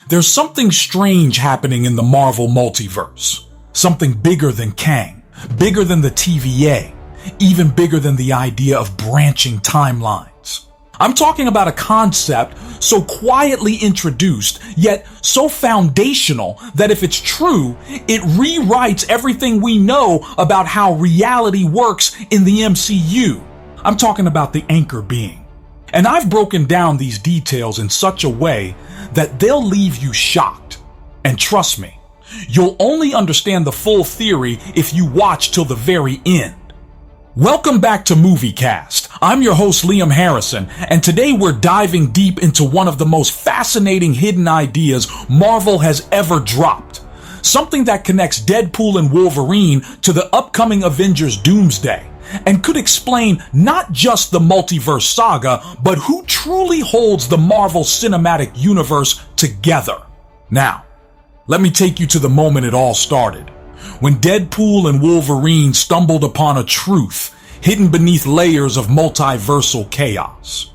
There's something strange happening in the Marvel Multiverse. Something bigger than Kang, bigger than the TVA, even bigger than the idea of branching timelines. I'm talking about a concept so quietly introduced, yet so foundational that if it's true, it rewrites everything we know about how reality works in the MCU. I'm talking about the anchor being. And I've broken down these details in such a way that they'll leave you shocked. And trust me, you'll only understand the full theory if you watch till the very end. Welcome back to MovieCast. I'm your host Liam Harrison, and today we're diving deep into one of the most fascinating hidden ideas Marvel has ever dropped. Something that connects Deadpool and Wolverine to the upcoming Avengers Doomsday, and could explain not just the multiverse saga, but who truly holds the Marvel Cinematic Universe together. Now, let me take you to the moment it all started, when Deadpool and Wolverine stumbled upon a truth hidden beneath layers of multiversal chaos.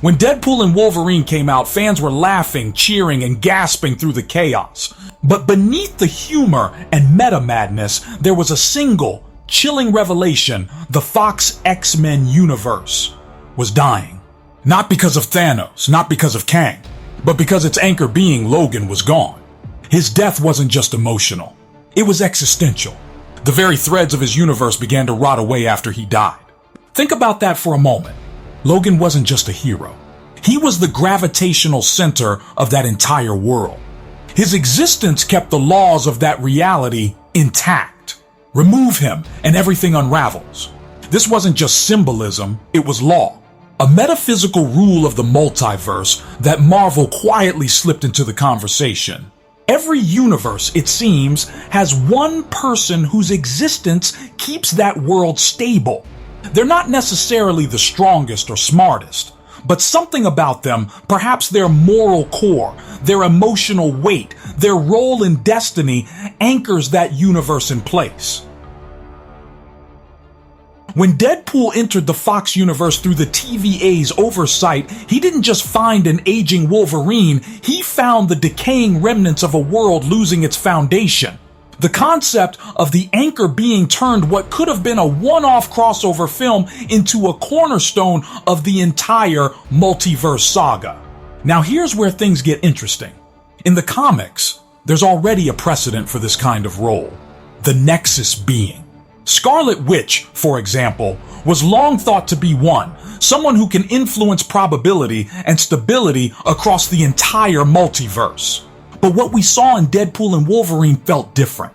When Deadpool and Wolverine came out, fans were laughing, cheering, and gasping through the chaos. But beneath the humor and meta madness, there was a single, chilling revelation: the Fox X-Men universe was dying. Not because of Thanos, not because of Kang, but because its anchor being, Logan, was gone. His death wasn't just emotional, it was existential. The very threads of his universe began to rot away after he died. Think about that for a moment. Logan wasn't just a hero. He was the gravitational center of that entire world. His existence kept the laws of that reality intact. Remove him and everything unravels. This wasn't just symbolism, it was law. A metaphysical rule of the multiverse that Marvel quietly slipped into the conversation. Every universe, it seems, has one person whose existence keeps that world stable. They're not necessarily the strongest or smartest, but something about them, perhaps their moral core, their emotional weight, their role in destiny, anchors that universe in place. When Deadpool entered the Fox universe through the TVA's oversight, he didn't just find an aging Wolverine, he found the decaying remnants of a world losing its foundation. The concept of the anchor being turned what could have been a one-off crossover film into a cornerstone of the entire multiverse saga. Now here's where things get interesting. In the comics, there's already a precedent for this kind of role: the Nexus being. Scarlet Witch, for example, was long thought to be someone who can influence probability and stability across the entire multiverse. But what we saw in Deadpool and Wolverine felt different.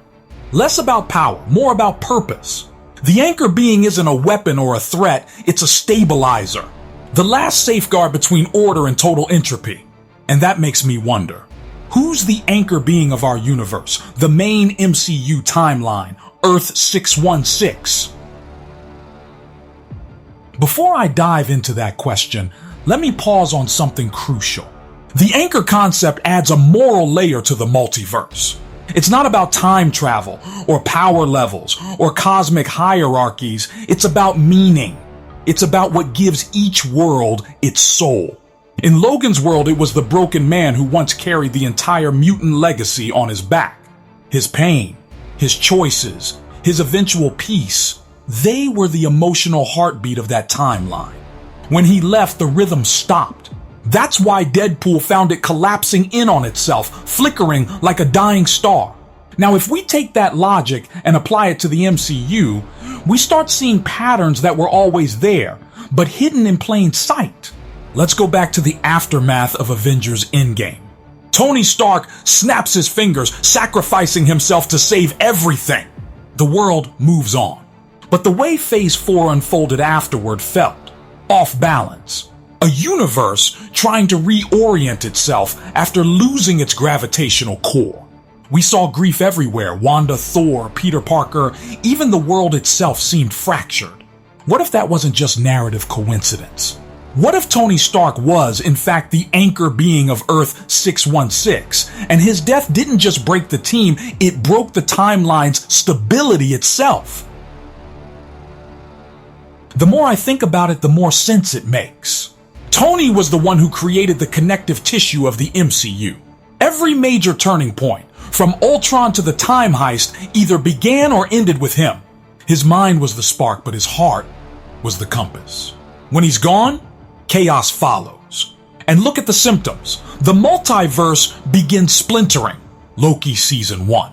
Less about power, more about purpose. The anchor being isn't a weapon or a threat, it's a stabilizer. The last safeguard between order and total entropy. And that makes me wonder, who's the anchor being of our universe, the main MCU timeline, Earth 616? Before I dive into that question, let me pause on something crucial. The anchor concept adds a moral layer to the multiverse. It's not about time travel, or power levels, or cosmic hierarchies. It's about meaning. It's about what gives each world its soul. In Logan's world, it was the broken man who once carried the entire mutant legacy on his back. His pain, his choices, his eventual peace, they were the emotional heartbeat of that timeline. When he left, the rhythm stopped. That's why Deadpool found it collapsing in on itself, flickering like a dying star. Now, if we take that logic and apply it to the MCU, we start seeing patterns that were always there, but hidden in plain sight. Let's go back to the aftermath of Avengers Endgame. Tony Stark snaps his fingers, sacrificing himself to save everything. The world moves on. But the way Phase 4 unfolded afterward felt off balance. A universe trying to reorient itself after losing its gravitational core. We saw grief everywhere: Wanda, Thor, Peter Parker, even the world itself seemed fractured. What if that wasn't just narrative coincidence? What if Tony Stark was, in fact, the anchor being of Earth 616, and his death didn't just break the team, it broke the timeline's stability itself? The more I think about it, the more sense it makes. Tony was the one who created the connective tissue of the MCU. Every major turning point, from Ultron to the time heist, either began or ended with him. His mind was the spark, but his heart was the compass. When he's gone, chaos follows. And look at the symptoms. The multiverse begins splintering. Loki season 1.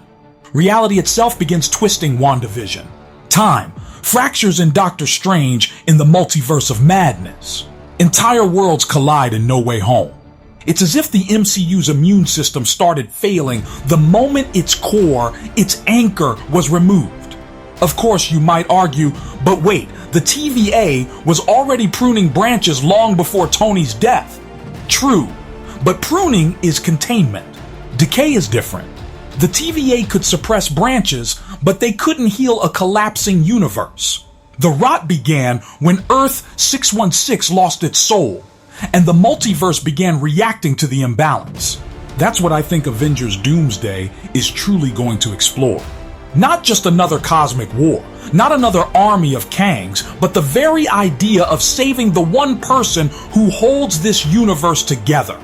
Reality itself begins twisting WandaVision. Time fractures in Doctor Strange in the multiverse of madness. Entire worlds collide in No Way Home. It's as if the MCU's immune system started failing the moment its core, its anchor, was removed. Of course, you might argue, but wait, the TVA was already pruning branches long before Tony's death. True, but pruning is containment. Decay is different. The TVA could suppress branches, but they couldn't heal a collapsing universe. The rot began when Earth 616 lost its soul, and the multiverse began reacting to the imbalance. That's what I think Avengers Doomsday is truly going to explore. Not just another cosmic war, not another army of Kangs, but the very idea of saving the one person who holds this universe together.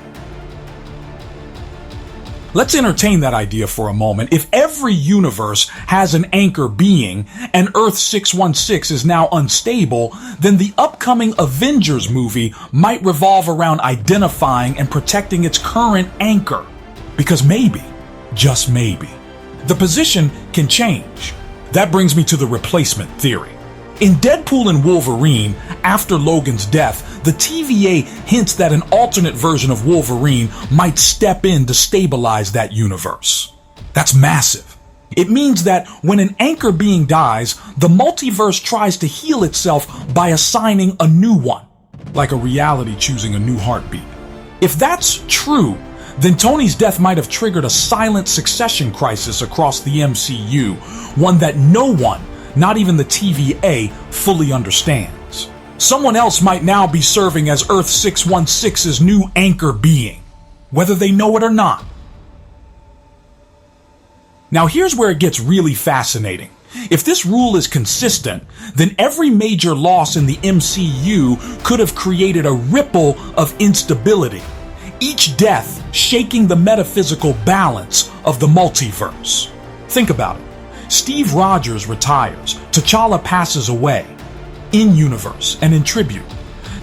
Let's entertain that idea for a moment. If every universe has an anchor being and Earth 616 is now unstable, then the upcoming Avengers movie might revolve around identifying and protecting its current anchor. Because maybe, just maybe, the position can change. That brings me to the replacement theory. In Deadpool and Wolverine, after Logan's death, the TVA hints that an alternate version of Wolverine might step in to stabilize that universe. That's massive. It means that when an anchor being dies, the multiverse tries to heal itself by assigning a new one, like a reality choosing a new heartbeat. If that's true, then Tony's death might have triggered a silent succession crisis across the MCU, one that no one, not even the TVA, fully understands. Someone else might now be serving as Earth 616's new anchor being, whether they know it or not. Now here's where it gets really fascinating. If this rule is consistent, then every major loss in the MCU could have created a ripple of instability, each death shaking the metaphysical balance of the multiverse. Think about it. Steve Rogers retires, T'Challa passes away, in-universe and in tribute.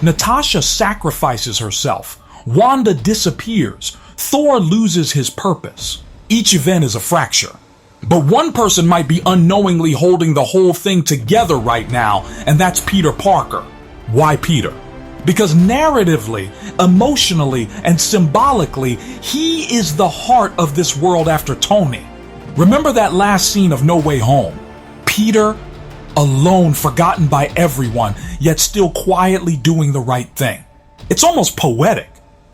Natasha sacrifices herself, Wanda disappears, Thor loses his purpose. Each event is a fracture. But one person might be unknowingly holding the whole thing together right now, and that's Peter Parker. Why Peter? Because narratively, emotionally, and symbolically, he is the heart of this world after Tony. Remember that last scene of No Way Home? Peter, alone, forgotten by everyone, yet still quietly doing the right thing. It's almost poetic.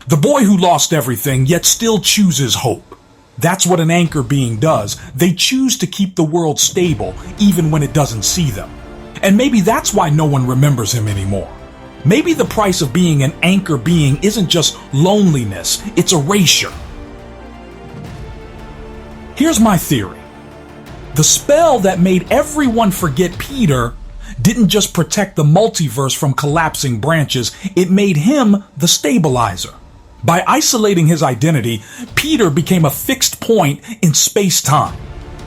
The boy who lost everything, yet still chooses hope. That's what an anchor being does. They choose to keep the world stable, even when it doesn't see them. And maybe that's why no one remembers him anymore. Maybe the price of being an anchor being isn't just loneliness, it's erasure. Here's my theory. The spell that made everyone forget Peter didn't just protect the multiverse from collapsing branches, it made him the stabilizer. By isolating his identity, Peter became a fixed point in space-time.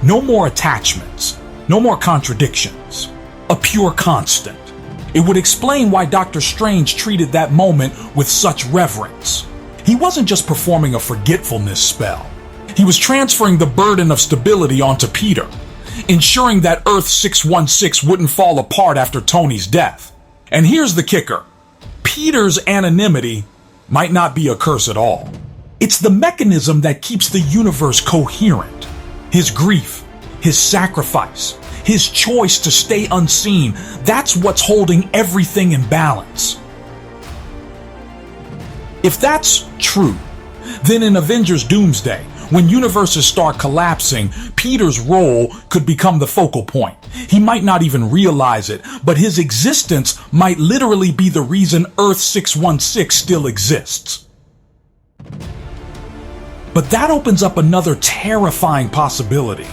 No more attachments, no more contradictions, a pure constant. It would explain why Doctor Strange treated that moment with such reverence. He wasn't just performing a forgetfulness spell. He was transferring the burden of stability onto Peter, ensuring that Earth 616 wouldn't fall apart after Tony's death. And here's the kicker. Peter's anonymity might not be a curse at all. It's the mechanism that keeps the universe coherent. His grief, his sacrifice, his choice to stay unseen, that's what's holding everything in balance. If that's true, then in Avengers Doomsday, when universes start collapsing, Peter's role could become the focal point. He might not even realize it, but his existence might literally be the reason Earth 616 still exists. But that opens up another terrifying possibility.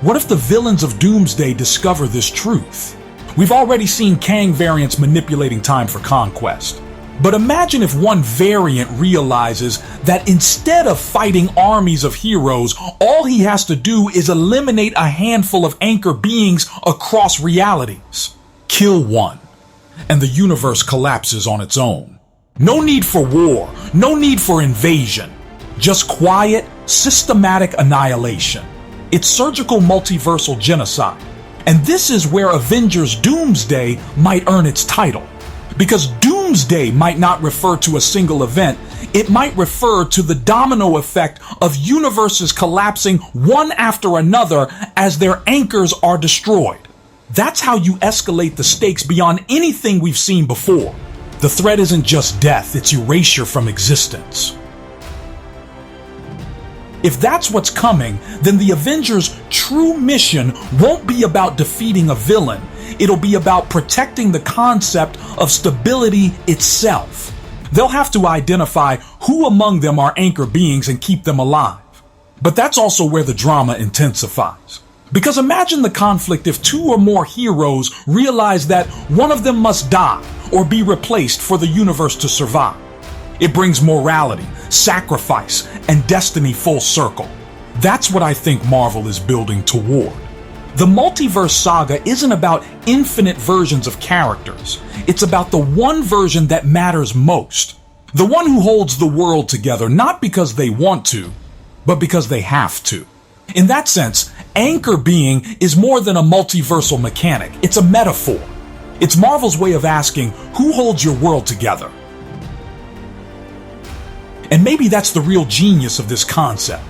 What if the villains of Doomsday discover this truth? We've already seen Kang variants manipulating time for conquest. But imagine if one variant realizes that instead of fighting armies of heroes, all he has to do is eliminate a handful of anchor beings across realities. Kill one, and the universe collapses on its own. No need for war, no need for invasion. Just quiet, systematic annihilation. It's surgical multiversal genocide. And this is where Avengers Doomsday might earn its title. Because Doomsday might not refer to a single event, it might refer to the domino effect of universes collapsing one after another as their anchors are destroyed. That's how you escalate the stakes beyond anything we've seen before. The threat isn't just death, it's erasure from existence. If that's what's coming, then the Avengers' true mission won't be about defeating a villain. It'll be about protecting the concept of stability itself. They'll have to identify who among them are anchor beings and keep them alive. But that's also where the drama intensifies. Because imagine the conflict if two or more heroes realize that one of them must die or be replaced for the universe to survive. It brings morality, sacrifice, and destiny full circle. That's what I think Marvel is building toward. The multiverse saga isn't about infinite versions of characters. It's about the one version that matters most. The one who holds the world together, not because they want to, but because they have to. In that sense, anchor being is more than a multiversal mechanic. It's a metaphor. It's Marvel's way of asking, who holds your world together? And maybe that's the real genius of this concept.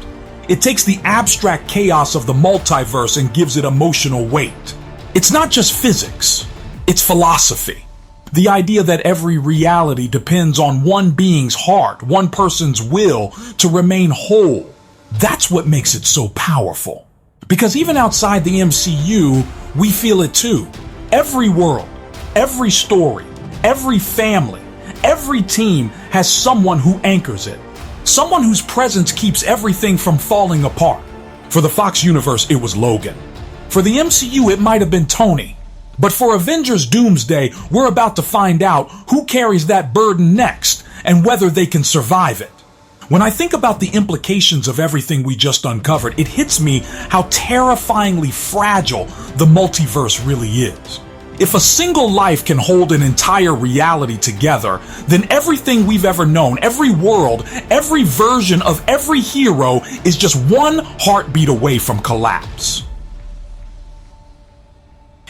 It takes the abstract chaos of the multiverse and gives it emotional weight. It's not just physics, it's philosophy. The idea that every reality depends on one being's heart, one person's will to remain whole. That's what makes it so powerful. Because even outside the MCU, we feel it too. Every world, every story, every family, every team has someone who anchors it. Someone whose presence keeps everything from falling apart. For the Fox universe, it was Logan. For the MCU, it might have been Tony. But for Avengers Doomsday, we're about to find out who carries that burden next and whether they can survive it. When I think about the implications of everything we just uncovered, it hits me how terrifyingly fragile the multiverse really is. If a single life can hold an entire reality together, then everything we've ever known, every world, every version of every hero is just one heartbeat away from collapse.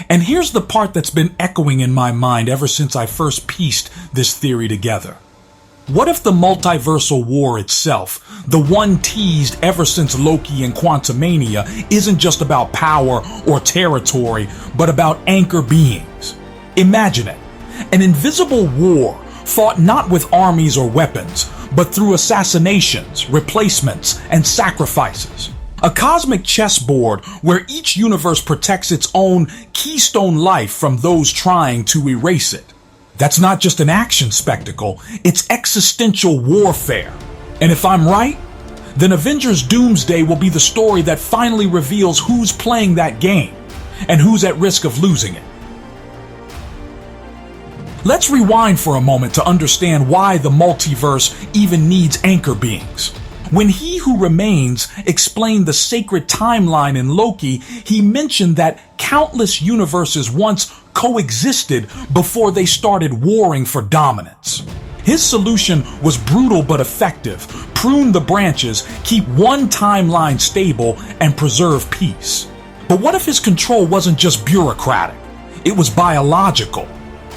And here's the part that's been echoing in my mind ever since I first pieced this theory together. What if the multiversal war itself, the one teased ever since Loki and Quantumania, isn't just about power or territory, but about anchor beings? Imagine it. An invisible war fought not with armies or weapons, but through assassinations, replacements, and sacrifices. A cosmic chessboard where each universe protects its own keystone life from those trying to erase it. That's not just an action spectacle, it's existential warfare. And if I'm right, then Avengers Doomsday will be the story that finally reveals who's playing that game and who's at risk of losing it. Let's rewind for a moment to understand why the multiverse even needs anchor beings. When He Who Remains explained the sacred timeline in Loki, he mentioned that countless universes once coexisted before they started warring for dominance. His solution was brutal but effective: prune the branches, keep one timeline stable, and preserve peace. But what if his control wasn't just bureaucratic? It was biological.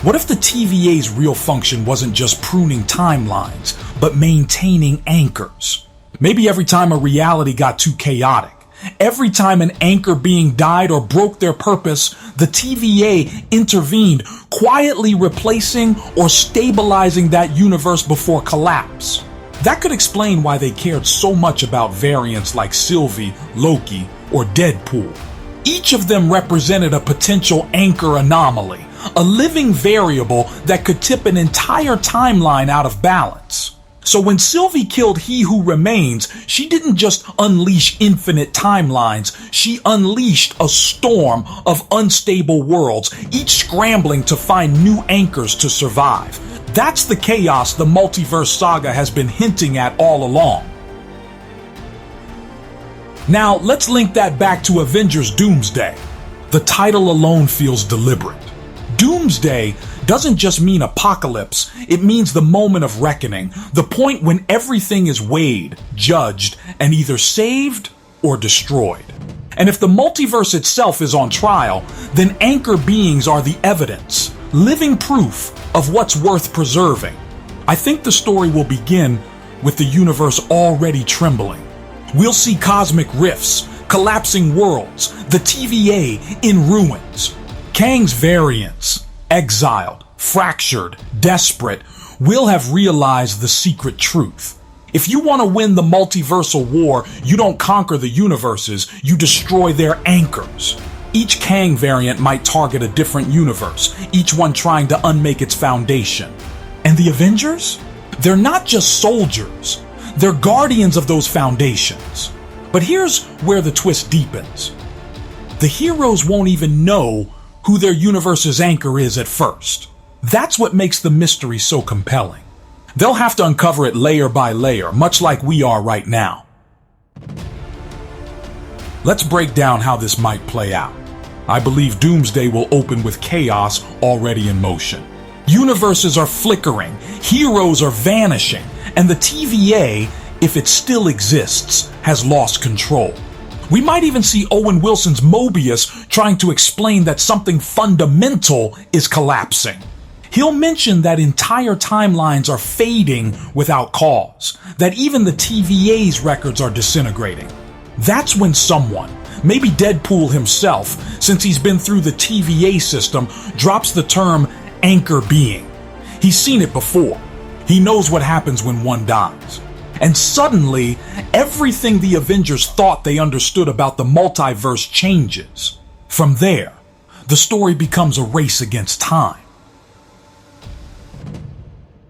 What if the TVA's real function wasn't just pruning timelines, but maintaining anchors? Maybe every time a reality got too chaotic, every time an anchor being died or broke their purpose, the TVA intervened, quietly replacing or stabilizing that universe before collapse. That could explain why they cared so much about variants like Sylvie, Loki, or Deadpool. Each of them represented a potential anchor anomaly, a living variable that could tip an entire timeline out of balance. So when Sylvie killed He Who Remains, she didn't just unleash infinite timelines, she unleashed a storm of unstable worlds, each scrambling to find new anchors to survive. That's the chaos the multiverse saga has been hinting at all along. Now, let's link that back to Avengers Doomsday. The title alone feels deliberate. Doomsday doesn't just mean apocalypse, it means the moment of reckoning, the point when everything is weighed, judged, and either saved or destroyed. And if the multiverse itself is on trial, then anchor beings are the evidence, living proof of what's worth preserving. I think the story will begin with the universe already trembling. We'll see cosmic rifts, collapsing worlds, the TVA in ruins. Kang's variants, exiled, fractured, desperate, will have realized the secret truth. If you want to win the multiversal war, you don't conquer the universes, you destroy their anchors. Each Kang variant might target a different universe, each one trying to unmake its foundation. And the Avengers? They're not just soldiers, they're guardians of those foundations. But here's where the twist deepens. The heroes won't even know who their universe's anchor is at first. That's what makes the mystery so compelling. They'll have to uncover it layer by layer, much like we are right now. Let's break down how this might play out. I believe Doomsday will open with chaos already in motion. Universes are flickering, heroes are vanishing, and the TVA, if it still exists, has lost control. We might even see Owen Wilson's Mobius trying to explain that something fundamental is collapsing. He'll mention that entire timelines are fading without cause, that even the TVA's records are disintegrating. That's when someone, maybe Deadpool himself, since he's been through the TVA system, drops the term anchor being. He's seen it before. He knows what happens when one dies. And suddenly, everything the Avengers thought they understood about the multiverse changes. From there, the story becomes a race against time.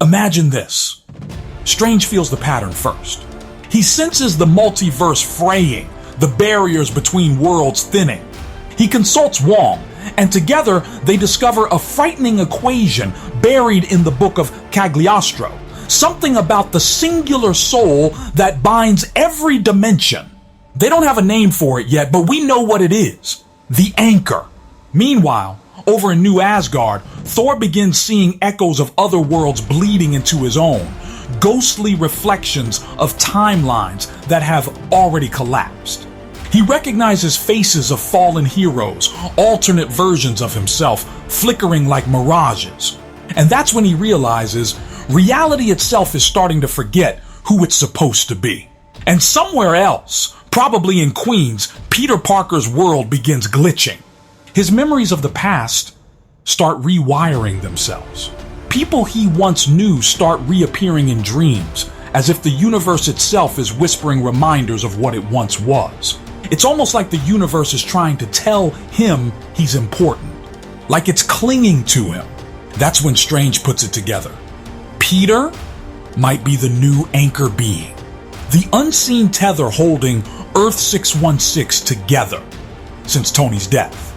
Imagine this. Strange feels the pattern first. He senses the multiverse fraying, the barriers between worlds thinning. He consults Wong, and together they discover a frightening equation buried in the book of Cagliostro. Something about the singular soul that binds every dimension. They don't have a name for it yet, but we know what it is. The anchor. Meanwhile, over in New Asgard, Thor begins seeing echoes of other worlds bleeding into his own. Ghostly reflections of timelines that have already collapsed. He recognizes faces of fallen heroes, alternate versions of himself, flickering like mirages. And that's when he realizes reality itself is starting to forget who it's supposed to be. And somewhere else, probably in Queens, Peter Parker's world begins glitching. His memories of the past start rewiring themselves. People he once knew start reappearing in dreams, as if the universe itself is whispering reminders of what it once was. It's almost like the universe is trying to tell him he's important, like it's clinging to him. That's when Strange puts it together. Peter might be the new anchor being, the unseen tether holding Earth 616 together since Tony's death.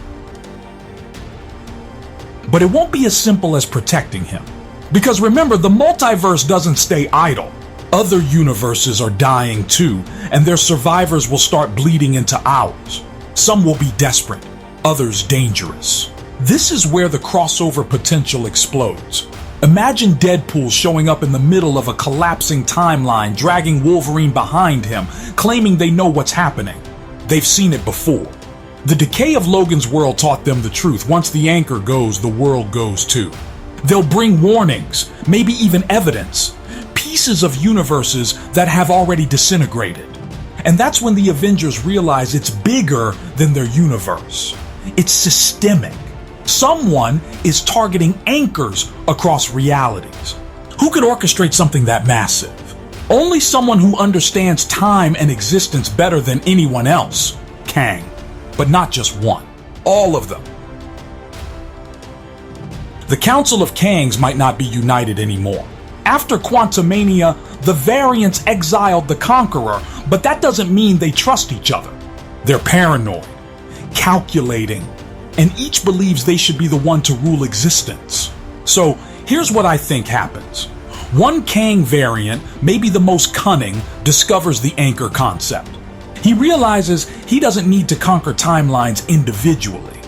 But it won't be as simple as protecting him. Because remember, the multiverse doesn't stay idle. Other universes are dying too, and their survivors will start bleeding into ours. Some will be desperate, others dangerous. This is where the crossover potential explodes. Imagine Deadpool showing up in the middle of a collapsing timeline, dragging Wolverine behind him, claiming they know what's happening. They've seen it before. The decay of Logan's world taught them the truth. Once the anchor goes, the world goes too. They'll bring warnings, maybe even evidence, pieces of universes that have already disintegrated. And that's when the Avengers realize it's bigger than their universe. It's systemic. Someone is targeting anchors across realities. Who could orchestrate something that massive? Only someone who understands time and existence better than anyone else. Kang. But not just one. All of them. The Council of Kangs might not be united anymore. After Quantumania, The variants exiled the Conqueror, but that doesn't mean they trust each other. They're paranoid, calculating, and each believes they should be the one to rule existence. So here's what I think happens. One Kang variant, maybe the most cunning, discovers the anchor concept. He realizes he doesn't need to conquer timelines individually.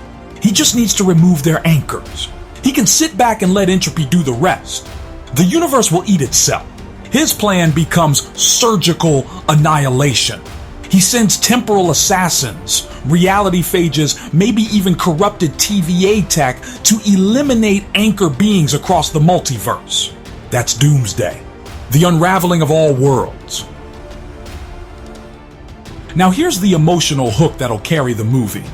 He just needs to remove their anchors. He can sit back and let entropy do the rest. The universe will eat itself. His plan becomes surgical annihilation. He sends temporal assassins, reality phages, maybe even corrupted TVA tech to eliminate anchor beings across the multiverse. That's Doomsday, the unraveling of all worlds. Now here's the emotional hook that'll carry the movie.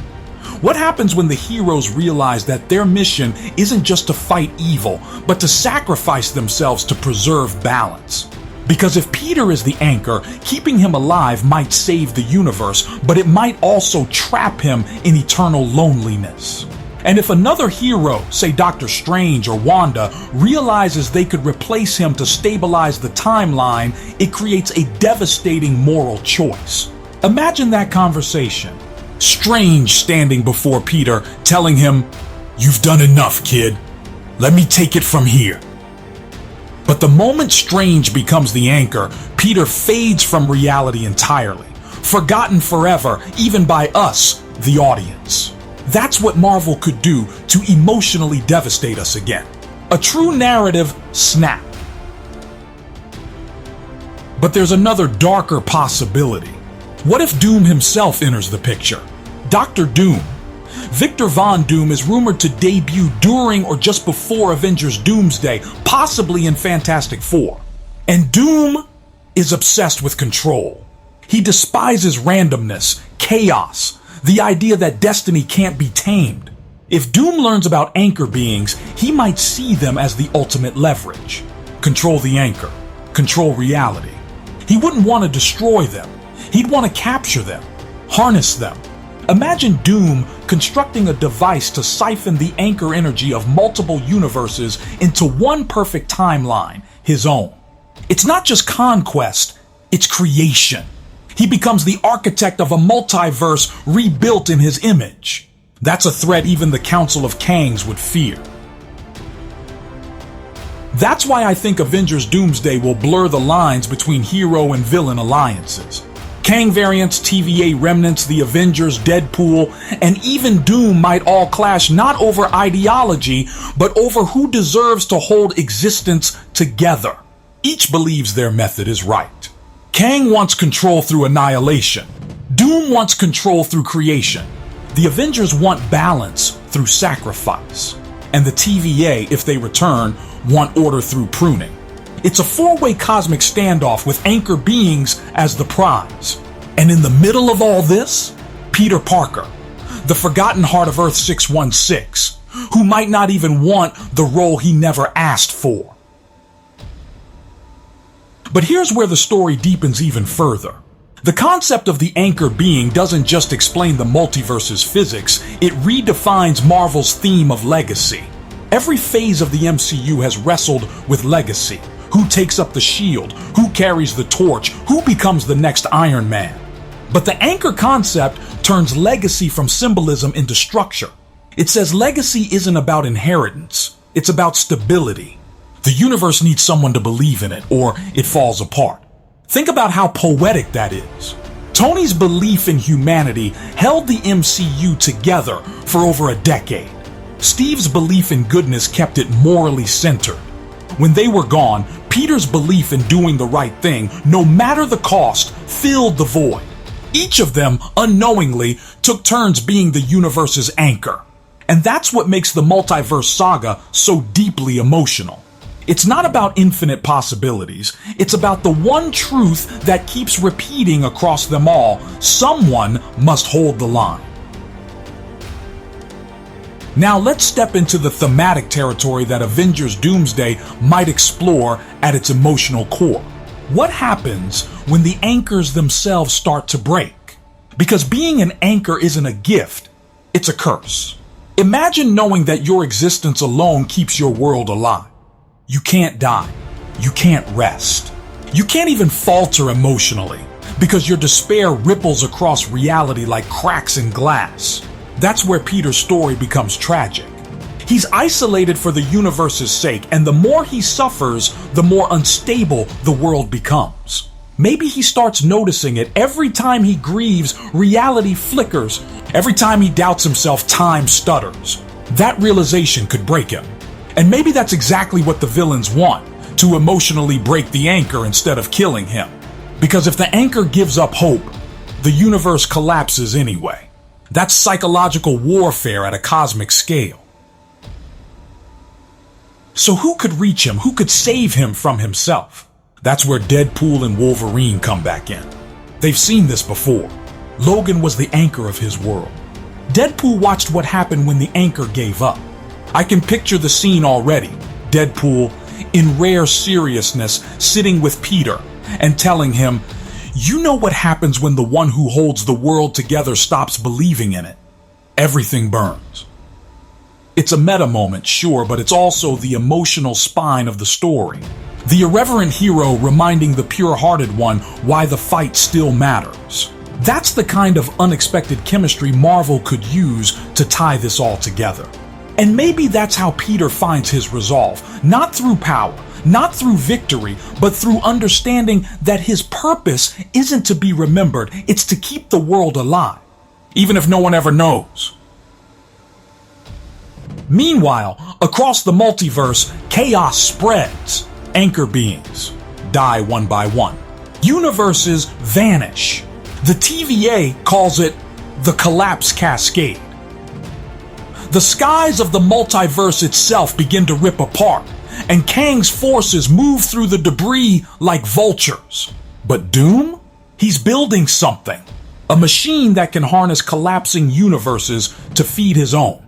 What happens when the heroes realize that their mission isn't just to fight evil, but to sacrifice themselves to preserve balance? Because if Peter is the anchor, keeping him alive might save the universe, but it might also trap him in eternal loneliness. And if another hero, say Doctor Strange or Wanda, realizes they could replace him to stabilize the timeline, it creates a devastating moral choice. Imagine that conversation. Strange standing before Peter, telling him, "You've done enough, kid. Let me take it from here." But the moment Strange becomes the anchor, Peter fades from reality entirely, forgotten forever, even by us, the audience. That's what Marvel could do to emotionally devastate us again. A true narrative snap. But there's another darker possibility. What if Doom himself enters the picture? Dr. Doom. Victor Von Doom is rumored to debut during or just before Avengers Doomsday, possibly in Fantastic Four. And Doom is obsessed with control. He despises randomness, chaos, the idea that destiny can't be tamed. If Doom learns about anchor beings, he might see them as the ultimate leverage. Control the anchor, control reality. He wouldn't want to destroy them. He'd want to capture them, harness them. Imagine Doom constructing a device to siphon the anchor energy of multiple universes into one perfect timeline, his own. It's not just conquest, it's creation. He becomes the architect of a multiverse rebuilt in his image. That's a threat even the Council of Kangs would fear. That's why I think Avengers Doomsday will blur the lines between hero and villain alliances. Kang variants, TVA remnants, the Avengers, Deadpool, and even Doom might all clash not over ideology, but over who deserves to hold existence together. Each believes their method is right. Kang wants control through annihilation. Doom wants control through creation. The Avengers want balance through sacrifice. And the TVA, if they return, want order through pruning. It's a four-way cosmic standoff with anchor beings as the prize. And in the middle of all this, Peter Parker, the forgotten heart of Earth 616, who might not even want the role he never asked for. But here's where the story deepens even further. The concept of the anchor being doesn't just explain the multiverse's physics, it redefines Marvel's theme of legacy. Every phase of the MCU has wrestled with legacy. Who takes up the shield? Who carries the torch? Who becomes the next Iron Man? But the anchor concept turns legacy from symbolism into structure. It says legacy isn't about inheritance, it's about stability. The universe needs someone to believe in it, or it falls apart. Think about how poetic that is. Tony's belief in humanity held the MCU together for over a decade. Steve's belief in goodness kept it morally centered. When they were gone, Peter's belief in doing the right thing, no matter the cost, filled the void. Each of them, unknowingly, took turns being the universe's anchor. And that's what makes the multiverse saga so deeply emotional. It's not about infinite possibilities. It's about the one truth that keeps repeating across them all. Someone must hold the line. Now let's step into the thematic territory that Avengers Doomsday might explore at its emotional core. What happens when the anchors themselves start to break? Because being an anchor isn't a gift, it's a curse. Imagine knowing that your existence alone keeps your world alive. You can't die. You can't rest. You can't even falter emotionally, because your despair ripples across reality like cracks in glass. That's where Peter's story becomes tragic. He's isolated for the universe's sake, and the more he suffers, the more unstable the world becomes. Maybe he starts noticing it. Every time he grieves, reality flickers. Every time he doubts himself, time stutters. That realization could break him. And maybe that's exactly what the villains want, to emotionally break the anchor instead of killing him. Because if the anchor gives up hope, the universe collapses anyway. That's psychological warfare at a cosmic scale. So who could reach him? Who could save him from himself? That's where Deadpool and Wolverine come back in. They've seen this before. Logan was the anchor of his world. Deadpool watched what happened when the anchor gave up. I can picture the scene already. Deadpool, in rare seriousness, sitting with Peter and telling him, "You know what happens when the one who holds the world together stops believing in it? Everything burns." It's a meta moment, sure, but it's also the emotional spine of the story. The irreverent hero reminding the pure-hearted one why the fight still matters. That's the kind of unexpected chemistry Marvel could use to tie this all together. And maybe that's how Peter finds his resolve, not through power, not through victory, but through understanding that his purpose isn't to be remembered, it's to keep the world alive, even if no one ever knows. Meanwhile, across the multiverse, chaos spreads. Anchor beings die one by one. Universes vanish. The TVA calls it the collapse cascade. The skies of the multiverse itself begin to rip apart, and Kang's forces move through the debris like vultures. But Doom? He's building something. A machine that can harness collapsing universes to feed his own.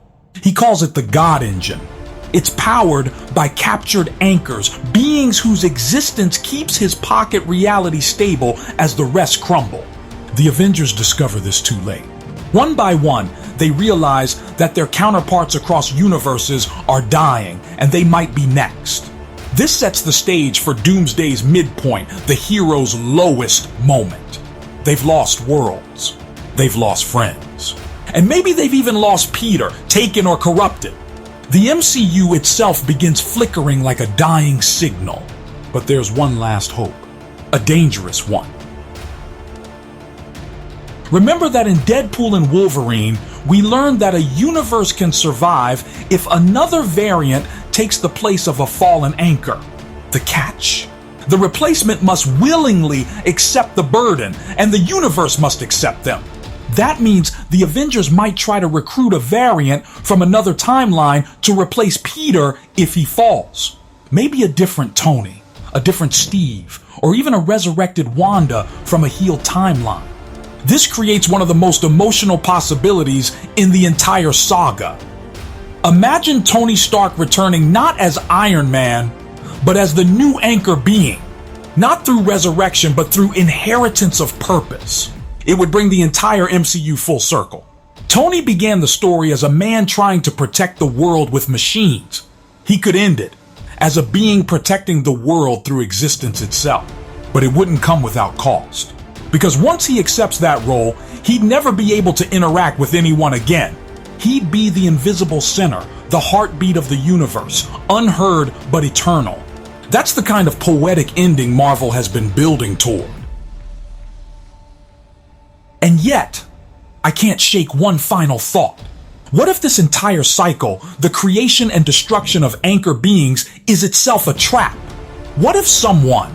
He calls it the God Engine. It's powered by captured anchors, beings whose existence keeps his pocket reality stable as the rest crumble. The Avengers discover this too late. One by one, they realize that their counterparts across universes are dying, and they might be next. This sets the stage for Doomsday's midpoint, the hero's lowest moment. They've lost worlds. They've lost friends. And maybe they've even lost Peter, taken or corrupted. The MCU itself begins flickering like a dying signal. But there's one last hope. A dangerous one. Remember that in Deadpool and Wolverine, we learned that a universe can survive if another variant takes the place of a fallen anchor. The catch? The replacement must willingly accept the burden, and the universe must accept them. That means the Avengers might try to recruit a variant from another timeline to replace Peter if he falls. Maybe a different Tony, a different Steve, or even a resurrected Wanda from a healed timeline. This creates one of the most emotional possibilities in the entire saga. Imagine Tony Stark returning not as Iron Man, but as the new anchor being. Not through resurrection, but through inheritance of purpose. It would bring the entire MCU full circle. Tony began the story as a man trying to protect the world with machines. He could end it as a being protecting the world through existence itself. But it wouldn't come without cost. Because once he accepts that role, he'd never be able to interact with anyone again. He'd be the invisible center, the heartbeat of the universe, unheard but eternal. That's the kind of poetic ending Marvel has been building toward. And yet, I can't shake one final thought. What if this entire cycle, the creation and destruction of anchor beings, is itself a trap? What if someone,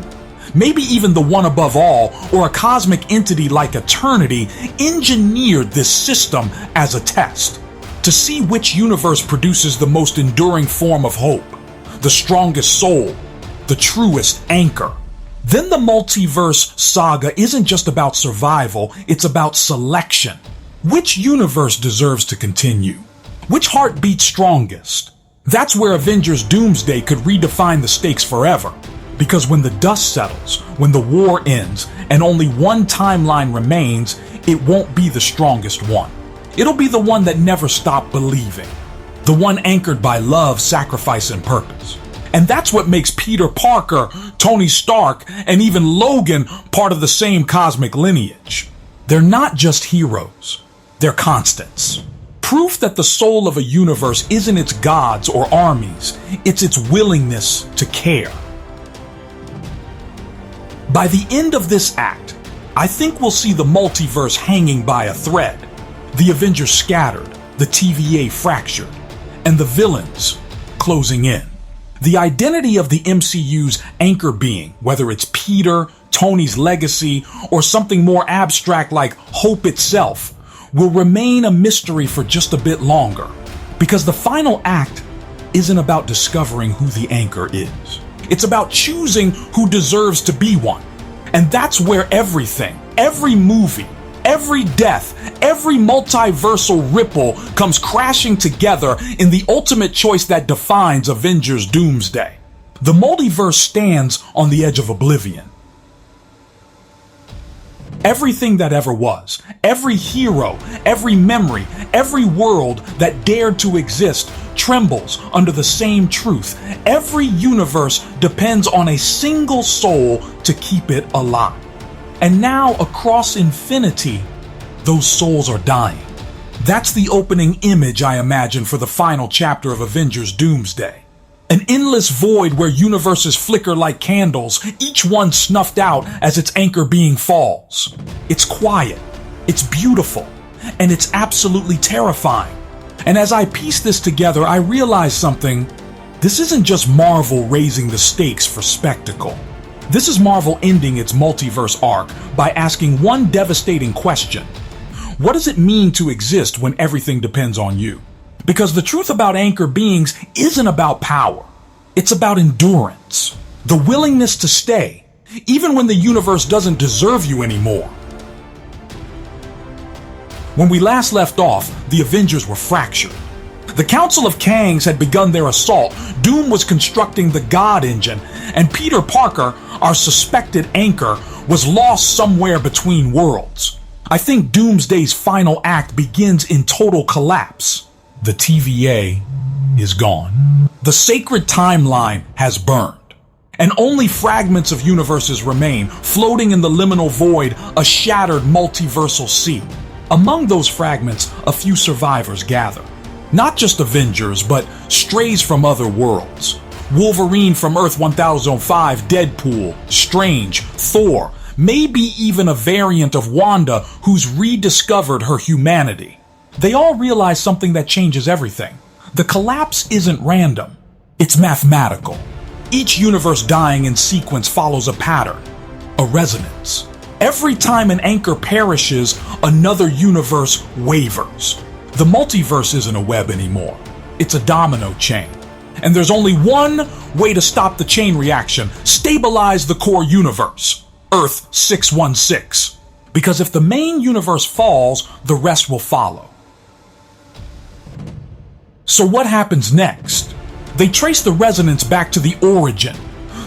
maybe even the one above all, or a cosmic entity like Eternity, engineered this system as a test to see which universe produces the most enduring form of hope, the strongest soul, the truest anchor? Then the multiverse saga isn't just about survival, it's about selection. Which universe deserves to continue? Which heart beats strongest? That's where Avengers Doomsday could redefine the stakes forever. Because when the dust settles, when the war ends, and only one timeline remains, it won't be the strongest one. It'll be the one that never stopped believing. The one anchored by love, sacrifice, and purpose. And that's what makes Peter Parker, Tony Stark, and even Logan part of the same cosmic lineage. They're not just heroes, they're constants. Proof that the soul of a universe isn't its gods or armies, it's its willingness to care. By the end of this act, I think we'll see the multiverse hanging by a thread, the Avengers scattered, the TVA fractured, and the villains closing in. The identity of the MCU's anchor being, whether it's Peter, Tony's legacy, or something more abstract like hope itself, will remain a mystery for just a bit longer. Because the final act isn't about discovering who the anchor is. It's about choosing who deserves to be one. And that's where everything, every movie, every death, every multiversal ripple comes crashing together in the ultimate choice that defines Avengers Doomsday. The multiverse stands on the edge of oblivion. Everything that ever was, every hero, every memory, every world that dared to exist trembles under the same truth. Every universe depends on a single soul to keep it alive. And now, across infinity, those souls are dying. That's the opening image I imagine for the final chapter of Avengers Doomsday. An endless void where universes flicker like candles, each one snuffed out as its anchor being falls. It's quiet, it's beautiful, and it's absolutely terrifying. And as I piece this together, I realize something. This isn't just Marvel raising the stakes for spectacle. This is Marvel ending its multiverse arc by asking one devastating question. What does it mean to exist when everything depends on you? Because the truth about anchor beings isn't about power. It's about endurance. The willingness to stay, even when the universe doesn't deserve you anymore. When we last left off, the Avengers were fractured. The Council of Kangs had begun their assault, Doom was constructing the God Engine, and Peter Parker, our suspected anchor, was lost somewhere between worlds. I think Doomsday's final act begins in total collapse. The TVA is gone. The sacred timeline has burned, and only fragments of universes remain, floating in the liminal void, a shattered multiversal sea. Among those fragments, a few survivors gather. Not just Avengers, but strays from other worlds. Wolverine from Earth 1005, Deadpool, Strange, Thor, maybe even a variant of Wanda who's rediscovered her humanity. They all realize something that changes everything. The collapse isn't random. It's mathematical. Each universe dying in sequence follows a pattern, a resonance. Every time an anchor perishes, another universe wavers. The multiverse isn't a web anymore. It's a domino chain. And there's only one way to stop the chain reaction: stabilize the core universe, Earth 616. Because if the main universe falls, the rest will follow. So what happens next? They trace the resonance back to the origin,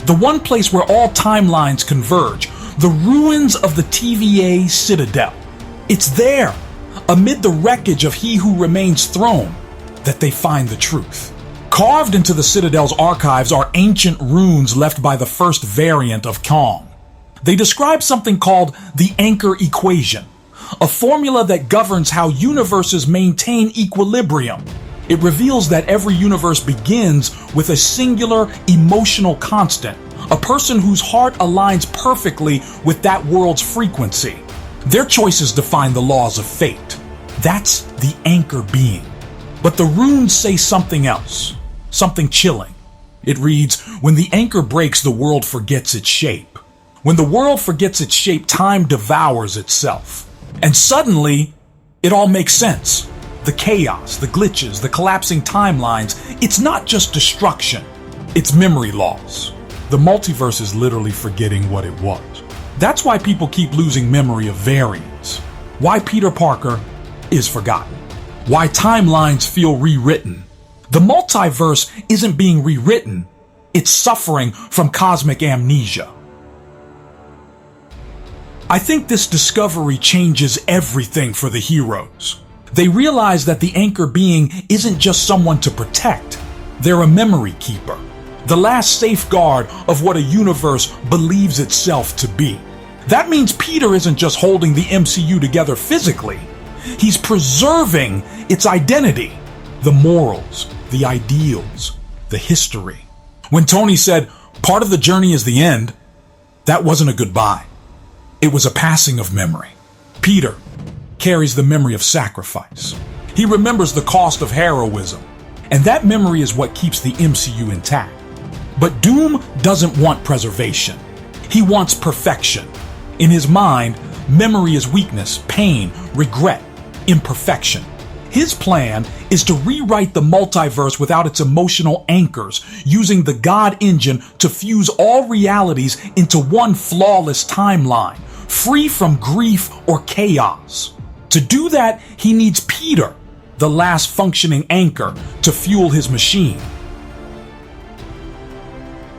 the one place where all timelines converge, the ruins of the TVA Citadel. It's there, amid the wreckage of He Who Remains throne, that they find the truth. Carved into the Citadel's archives are ancient runes left by the first variant of Kang. They describe something called the anchor equation, a formula that governs how universes maintain equilibrium. It reveals that every universe begins with a singular emotional constant, a person whose heart aligns perfectly with that world's frequency. Their choices define the laws of fate. That's the anchor being. But the runes say something else, something chilling. It reads, when the anchor breaks, the world forgets its shape. When the world forgets its shape, time devours itself. And suddenly, it all makes sense. The chaos, the glitches, the collapsing timelines, it's not just destruction, it's memory loss. The multiverse is literally forgetting what it was. That's why people keep losing memory of variants. Why Peter Parker is forgotten. Why timelines feel rewritten. The multiverse isn't being rewritten, it's suffering from cosmic amnesia. I think this discovery changes everything for the heroes. They realize that the anchor being isn't just someone to protect, they're a memory keeper. the last safeguard of what a universe believes itself to be. That means Peter isn't just holding the MCU together physically. He's preserving its identity, the morals, the ideals, the history. When Tony said, "Part of the journey is the end," that wasn't a goodbye. It was a passing of memory. Peter carries the memory of sacrifice. He remembers the cost of heroism, and that memory is what keeps the MCU intact. But Doom doesn't want preservation. He wants perfection. In his mind, memory is weakness, pain, regret, imperfection. His plan is to rewrite the multiverse without its emotional anchors, using the God engine to fuse all realities into one flawless timeline, free from grief or chaos. To do that, he needs Peter, the last functioning anchor, to fuel his machine.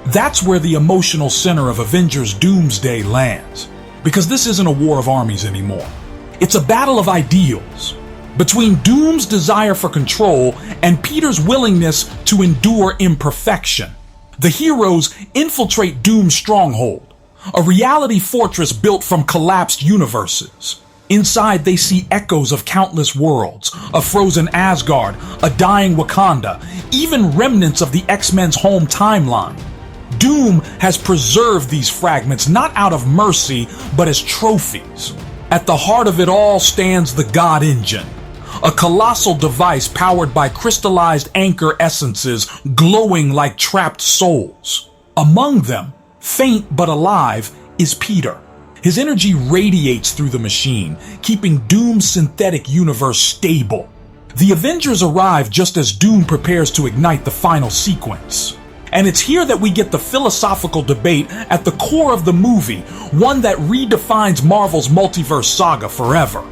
That's where the emotional center of Avengers Doomsday lands, because this isn't a war of armies anymore. It's a battle of ideals, between Doom's desire for control and Peter's willingness to endure imperfection. The heroes infiltrate Doom's stronghold, a reality fortress built from collapsed universes. Inside, they see echoes of countless worlds, a frozen Asgard, a dying Wakanda, even remnants of the X-Men's home timeline. Doom has preserved these fragments not out of mercy, but as trophies. At the heart of it all stands the God Engine, a colossal device powered by crystallized anchor essences glowing like trapped souls. Among them, faint but alive, is Peter. His energy radiates through the machine, keeping Doom's synthetic universe stable. The Avengers arrive just as Doom prepares to ignite the final sequence. And it's here that we get the philosophical debate at the core of the movie, one that redefines Marvel's multiverse saga forever.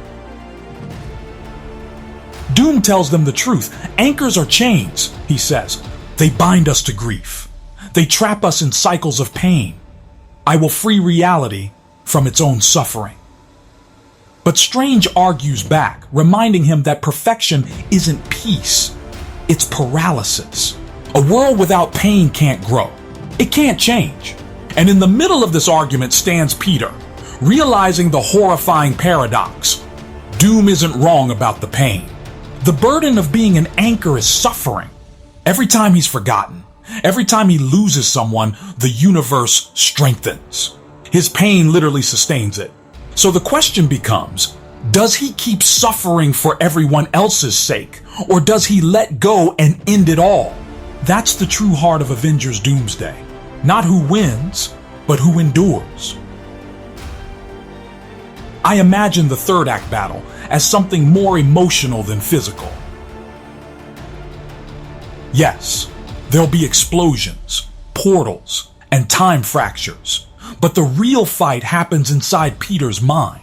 Doom tells them the truth. Anchors are chains, he says. They bind us to grief. They trap us in cycles of pain. I will free reality from its own suffering. But Strange argues back, reminding him that perfection isn't peace, it's paralysis. A world without pain can't grow. It can't change. And in the middle of this argument stands Peter, realizing the horrifying paradox. Doom isn't wrong about the pain. The burden of being an anchor is suffering. Every time he's forgotten, every time he loses someone, the universe strengthens. His pain literally sustains it. So the question becomes, does he keep suffering for everyone else's sake, or does he let go and end it all? That's the true heart of Avengers Doomsday. Not who wins, but who endures. I imagine the third act battle as something more emotional than physical. Yes, there'll be explosions, portals, and time fractures, but the real fight happens inside Peter's mind.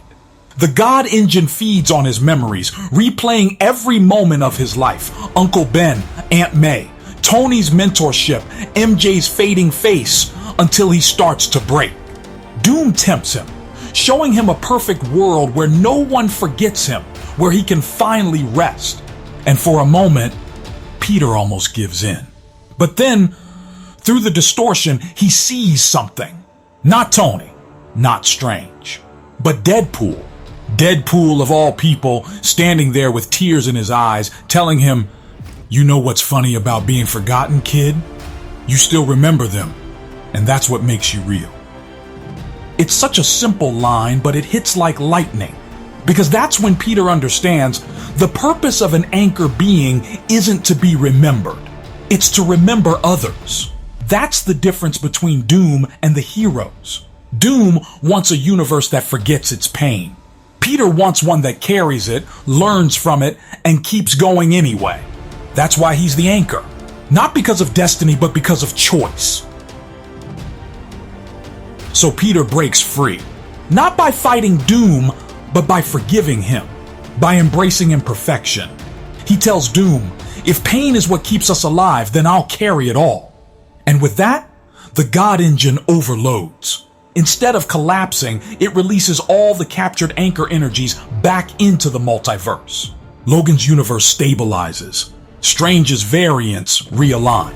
The God Engine feeds on his memories, replaying every moment of his life. Uncle Ben, Aunt May, Tony's mentorship, MJ's fading face, until he starts to break. Doom tempts him, showing him a perfect world where no one forgets him, where he can finally rest. And for a moment, Peter almost gives in. But then, through the distortion, he sees something. Not Tony, not Strange, but Deadpool. Deadpool of all people, standing there with tears in his eyes, telling him, "You know what's funny about being forgotten, kid? You still remember them, and that's what makes you real." It's such a simple line, but it hits like lightning, because that's when Peter understands the purpose of an anchor being isn't to be remembered. It's to remember others. That's the difference between Doom and the heroes. Doom wants a universe that forgets its pain. Peter wants one that carries it, learns from it, and keeps going anyway. That's why he's the anchor. Not because of destiny, but because of choice. So Peter breaks free. Not by fighting Doom, but by forgiving him. By embracing imperfection. He tells Doom, if pain is what keeps us alive, then I'll carry it all. And with that, the God Engine overloads. Instead of collapsing, it releases all the captured anchor energies back into the multiverse. Logan's universe stabilizes. Strange's variants realign.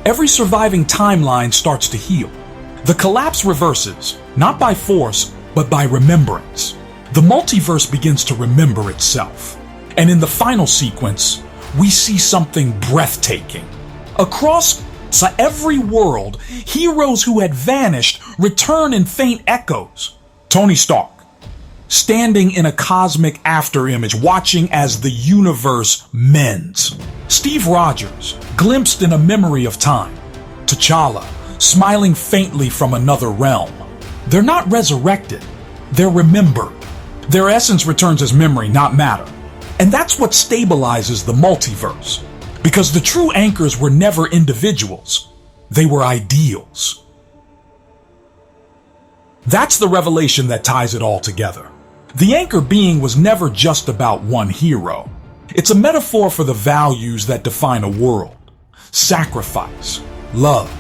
every surviving timeline starts to heal. The collapse reverses, not by force, but by remembrance. The multiverse begins to remember itself. And in the final sequence, we see something breathtaking. Across every world, heroes who had vanished return in faint echoes. Tony Stark, standing in a cosmic afterimage, watching as the universe mends. Steve Rogers, glimpsed in a memory of time. T'Challa, smiling faintly from another realm. They're not resurrected, they're remembered. Their essence returns as memory, not matter. And that's what stabilizes the multiverse. Because the true anchors were never individuals, they were ideals. That's the revelation that ties it all together. The anchor being was never just about one hero. It's a metaphor for the values that define a world. Sacrifice, love,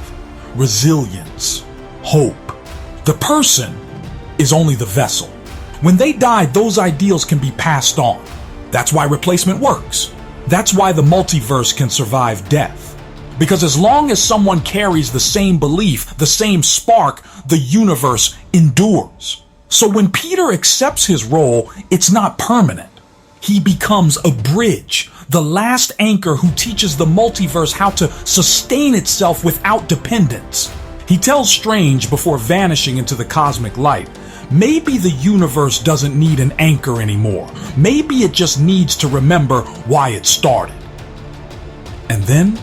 resilience, hope. The person is only the vessel. When they die, those ideals can be passed on. That's why replacement works. That's why the multiverse can survive death. Because as long as someone carries the same belief, the same spark, the universe endures. So when Peter accepts his role, it's not permanent. He becomes a bridge, the last anchor who teaches the multiverse how to sustain itself without dependence. He tells Strange before vanishing into the cosmic light, maybe the universe doesn't need an anchor anymore. Maybe it just needs to remember why it started. And then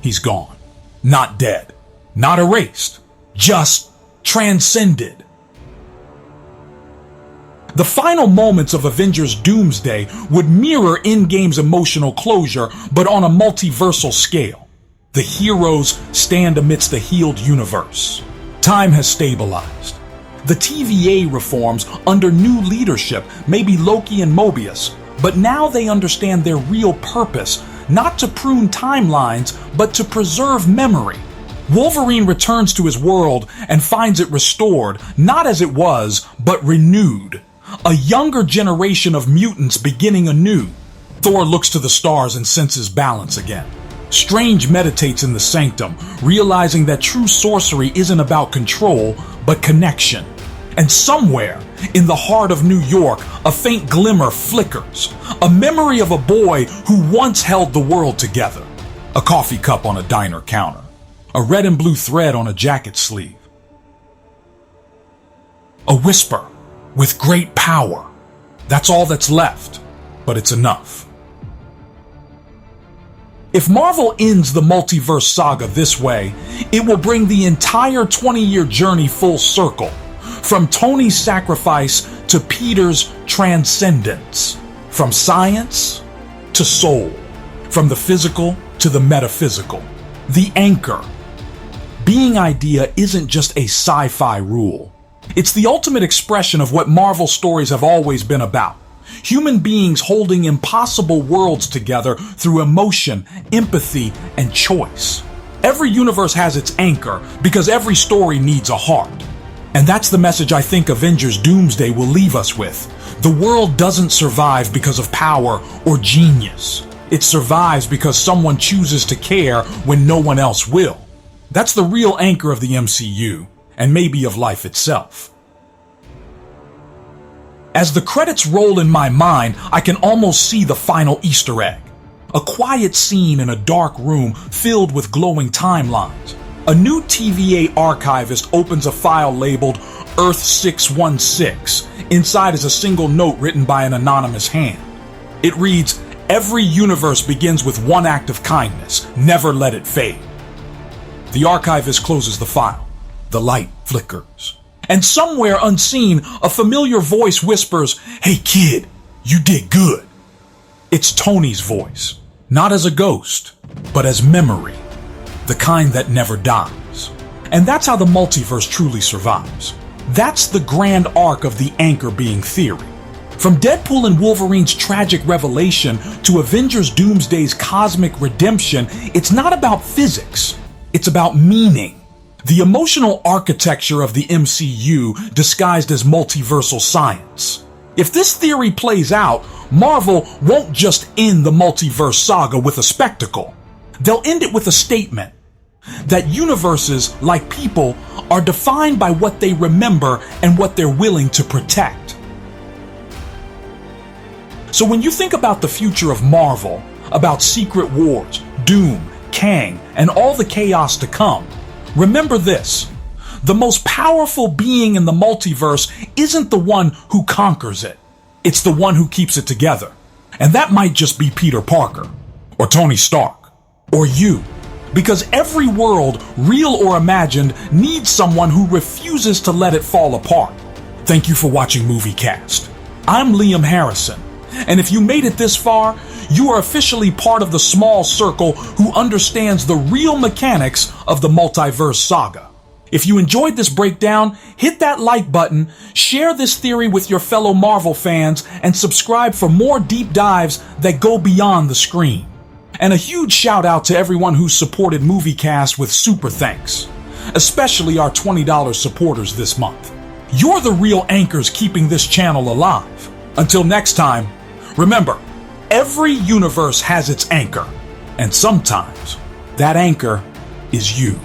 he's gone. Not dead. Not erased. Just transcended. The final moments of Avengers Doomsday would mirror Endgame's emotional closure, but on a multiversal scale. The heroes stand amidst the healed universe. Time has stabilized. The TVA reforms under new leadership, maybe Loki and Mobius, but now they understand their real purpose, not to prune timelines, but to preserve memory. Wolverine returns to his world and finds it restored, not as it was, but renewed. A younger generation of mutants beginning anew. Thor looks to the stars and senses balance again. Strange meditates in the sanctum, realizing that true sorcery isn't about control, but connection. And somewhere, in the heart of New York, a faint glimmer flickers. A memory of a boy who once held the world together. A coffee cup on a diner counter. A red and blue thread on a jacket sleeve. A whisper. With great power. That's all that's left, but it's enough. If Marvel ends the multiverse saga this way, it will bring the entire 20-year journey full circle, from Tony's sacrifice to Peter's transcendence, from science to soul, from the physical to the metaphysical. The anchor. Being idea isn't just a sci-fi rule. It's the ultimate expression of what Marvel stories have always been about. Human beings holding impossible worlds together through emotion, empathy, and choice. Every universe has its anchor because every story needs a heart. And that's the message I think Avengers Doomsday will leave us with. The world doesn't survive because of power or genius. It survives because someone chooses to care when no one else will. That's the real anchor of the MCU. And maybe of life itself. As the credits roll in my mind, I can almost see the final Easter egg. A quiet scene in a dark room filled with glowing timelines. A new TVA archivist opens a file labeled Earth 616. Inside is a single note written by an anonymous hand. It reads, "Every universe begins with one act of kindness. Never let it fade." The archivist closes the file. The light flickers. And somewhere unseen, a familiar voice whispers, "Hey kid, you did good." It's Tony's voice, not as a ghost, but as memory, the kind that never dies. And that's how the multiverse truly survives. That's the grand arc of the anchor being theory. From Deadpool and Wolverine's tragic revelation to Avengers Doomsday's cosmic redemption, it's not about physics, it's about meaning. The emotional architecture of the MCU disguised as multiversal science. If this theory plays out, Marvel won't just end the multiverse saga with a spectacle. They'll end it with a statement. That universes, like people, are defined by what they remember and what they're willing to protect. So when you think about the future of Marvel, about Secret Wars, Doom, Kang, and all the chaos to come, remember this: the most powerful being in the multiverse isn't the one who conquers it. It's the one who keeps it together. And that might just be Peter Parker, or Tony Stark, or you. Because every world, real or imagined, needs someone who refuses to let it fall apart. Thank you for watching MovieCast. I'm Liam Harrison, and if you made it this far, you are officially part of the small circle who understands the real mechanics of the multiverse saga. If you enjoyed this breakdown, hit that like button, share this theory with your fellow Marvel fans, and subscribe for more deep dives that go beyond the screen. And a huge shout out to everyone who supported MovieCast with super thanks, especially our $20 supporters this month. You're the real anchors keeping this channel alive. Until next time, remember, every universe has its anchor, and sometimes that anchor is you.